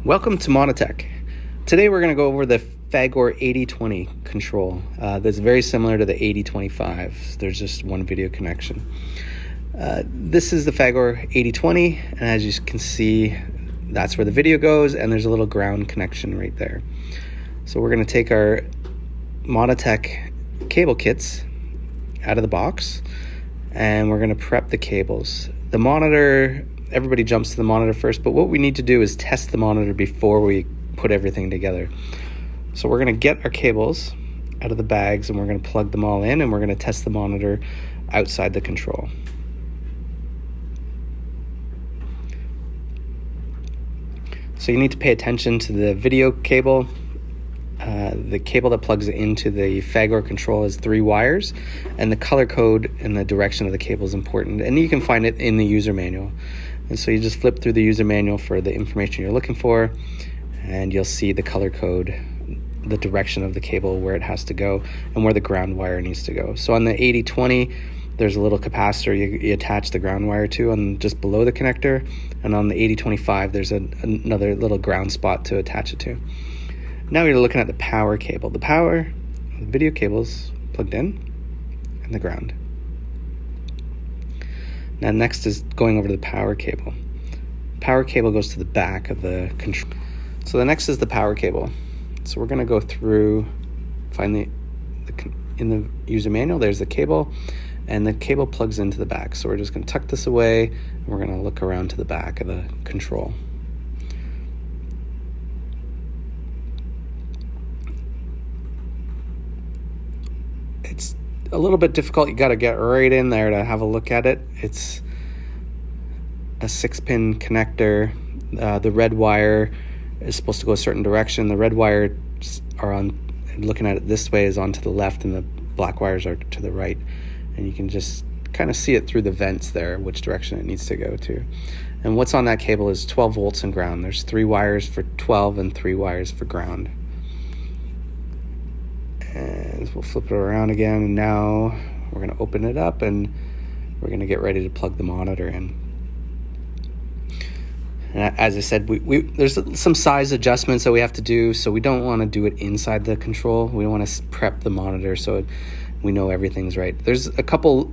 Welcome to Monitech. Today we're going to go over the Fagor 8020 control. That's very similar to the 8025. There's just one video connection. This is the Fagor 8020, and as you can see, that's where the video goes, and there's a little ground connection right there. So we're going to take our Monitech cable kits out of the box, and we're going to prep the cables. The monitor, everybody jumps to the monitor first, but what we need to do is test the monitor before we put everything together. So we're going to get our cables out of the bags and we're going to plug them all in, and we're going to test the monitor outside the control. So you need to pay attention to the video cable. The cable that plugs into the Fagor control is 3 wires, and the color code and the direction of the cable is important, and you can find it in the user manual. And so you just flip through the user manual for the information you're looking for, and you'll see the color code, the direction of the cable, where it has to go, and where the ground wire needs to go. So on the 8020, there's a little capacitor you attach the ground wire to and just below the connector, and on the 8025 there's another little ground spot to attach it to. Now we're looking at the power cable. The video cable's plugged in, and the ground. Now next is going over to the power cable. Power cable goes to the back of the control. So the next is the power cable. So we're going to go through, find in the user manual, there's the cable, and the cable plugs into the back. So we're just going to tuck this away, and we're going to look around to the back of the control. It's a little bit difficult. You got to get right in there to have a look at it. It's a 6-pin connector. The red wire is supposed to go a certain direction. The red wires are on, looking at it this way, is on to the left, and the black wires are to the right. And you can just kind of see it through the vents there, which direction it needs to go to. And what's on that cable is 12 volts and ground. There's 3 wires for 12 and 3 wires for ground. And we'll flip it around again, and now we're going to open it up, and we're going to get ready to plug the monitor in. And as I said, there's some size adjustments that we have to do, so we don't want to do it inside the control. We want to prep the monitor so we know everything's right. There's a couple,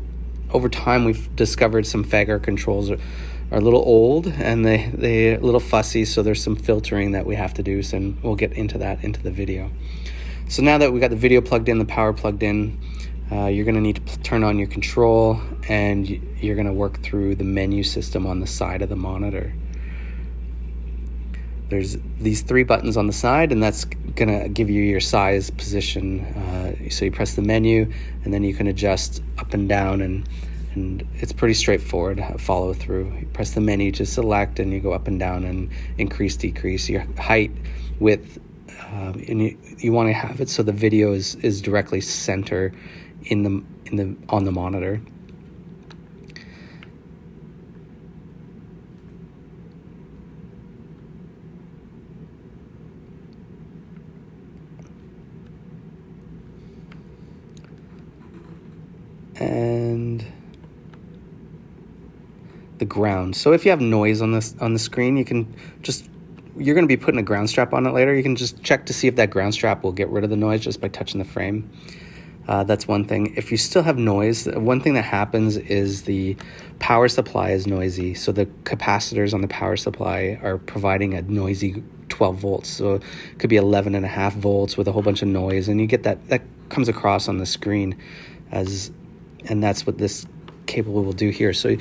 over time we've discovered some Fagor controls are a little old, and they're a little fussy, so there's some filtering that we have to do, and we'll get into that into the video. So now that we got the video plugged in, the power plugged in, you're going to need to turn on your control, and you're going to work through the menu system on the side of the monitor. There's these 3 buttons on the side, and that's going to give you your size, position. So you press the menu, and then you can adjust up and down, and it's pretty straightforward follow through. You press the menu to select, and you go up and down and increase, decrease your height, width, and you want to have it so the video is directly center on the monitor. And the ground. So if you have noise on the screen, you're going to be putting a ground strap on it later. You can just check to see if that ground strap will get rid of the noise just by touching the frame. That's one thing. If you still have noise, one thing that happens is the power supply is noisy. So the capacitors on the power supply are providing a noisy 12 volts. So it could be 11.5 volts with a whole bunch of noise, and you get that comes across on the screen and that's what this cable will do here. So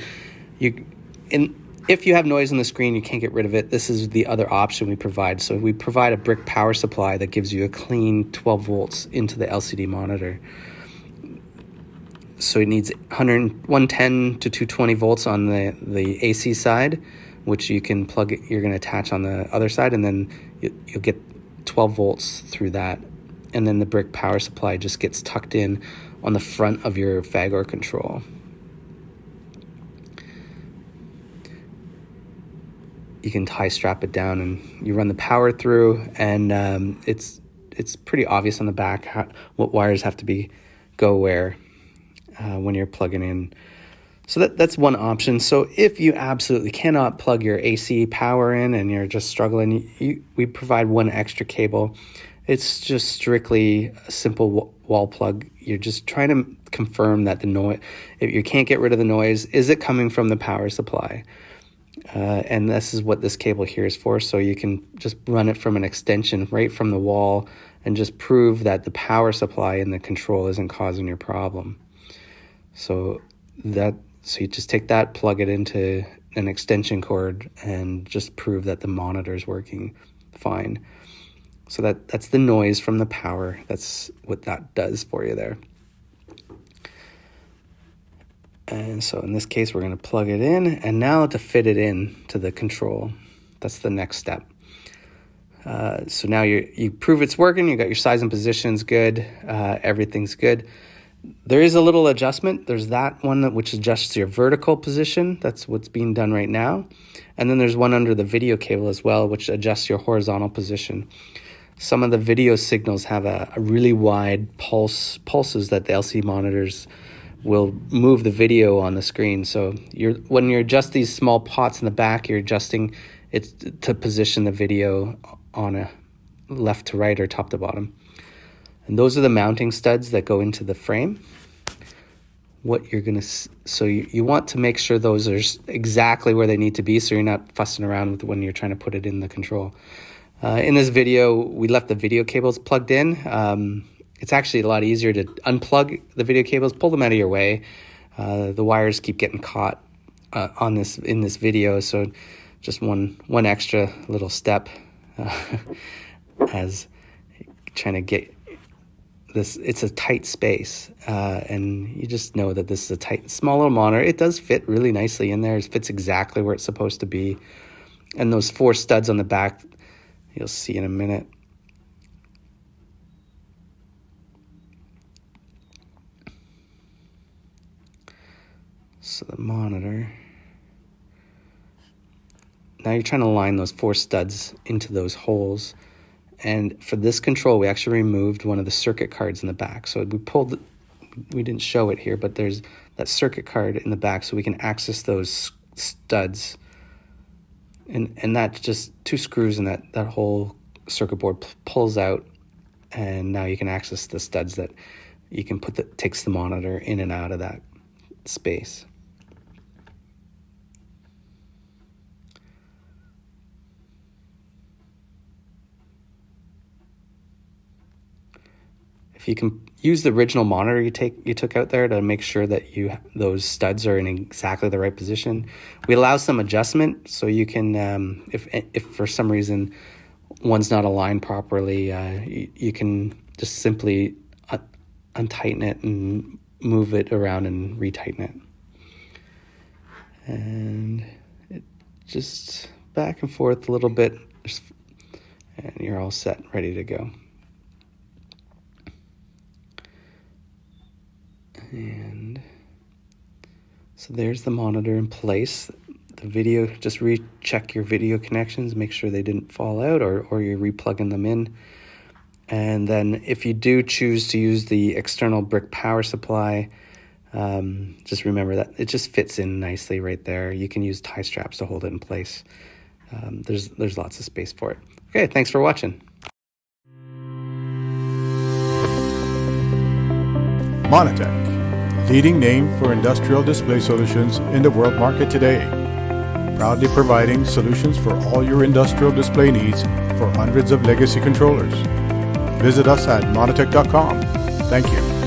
if you have noise on the screen, you can't get rid of it. This is the other option we provide. So we provide a brick power supply that gives you a clean 12 volts into the LCD monitor. So it needs 110 to 220 volts on the AC side, which you're going to attach on the other side, and then you'll get 12 volts through that. And then the brick power supply just gets tucked in on the front of your Fagor control. You can tie strap it down, and you run the power through, and it's pretty obvious on the back what wires have to go where when you're plugging in. So that's one option. So if you absolutely cannot plug your AC power in and you're just struggling, we provide one extra cable. It's just strictly a simple wall plug. You're just trying to confirm that the noise, if you can't get rid of the noise, is it coming from the power supply? And this is what this cable here is for. So you can just run it from an extension right from the wall and just prove that the power supply in the control isn't causing your problem. So you just take that, plug it into an extension cord, and just prove that the monitor is working fine. So that's the noise from the power. That's what that does for you there. And so in this case, we're going to plug it in, and now to fit it in to the control, that's the next step. So now you prove it's working. You got your size and positions good. Everything's good. There is a little adjustment. There's that one which adjusts your vertical position. That's what's being done right now. And then there's one under the video cable as well, which adjusts your horizontal position. Some of the video signals have a really wide pulses that the LCD monitors will move the video on the screen. So when you adjust these small pots in the back, you're adjusting it to position the video on a left to right or top to bottom. And those are the mounting studs that go into the frame. So you want to make sure those are exactly where they need to be, so you're not fussing around with when you're trying to put it in the control. In this video, we left the video cables plugged in. It's actually a lot easier to unplug the video cables, pull them out of your way. The wires keep getting caught in this video, so just one extra little step as trying to get this. It's a tight space, and you just know that this is a tight, small little monitor. It does fit really nicely in there. It fits exactly where it's supposed to be. And those 4 studs on the back, you'll see in a minute. So the monitor. Now you're trying to line those 4 studs into those holes. And for this control, we actually removed one of the circuit cards in the back. So we didn't show it here, but there's that circuit card in the back so we can access those studs. And that's just 2 screws, and that whole circuit board pulls out. And now you can access the studs that you can takes the monitor in and out of that space. If you can use the original monitor you took out there to make sure that those studs are in exactly the right position. We allow some adjustment, so you can, if for some reason one's not aligned properly, you can just simply untighten it and move it around and retighten it. And it just back and forth a little bit, and you're all set, ready to go. And so there's the monitor in place. The video, just recheck your video connections, make sure they didn't fall out, or you're replugging them in. And then if you do choose to use the external brick power supply, just remember that it just fits in nicely right there. You can use tie straps to hold it in place. There's lots of space for it. Okay, thanks for watching. Monitech, leading name for industrial display solutions in the world market today. Proudly providing solutions for all your industrial display needs for hundreds of legacy controllers. Visit us at monitech.com. Thank you.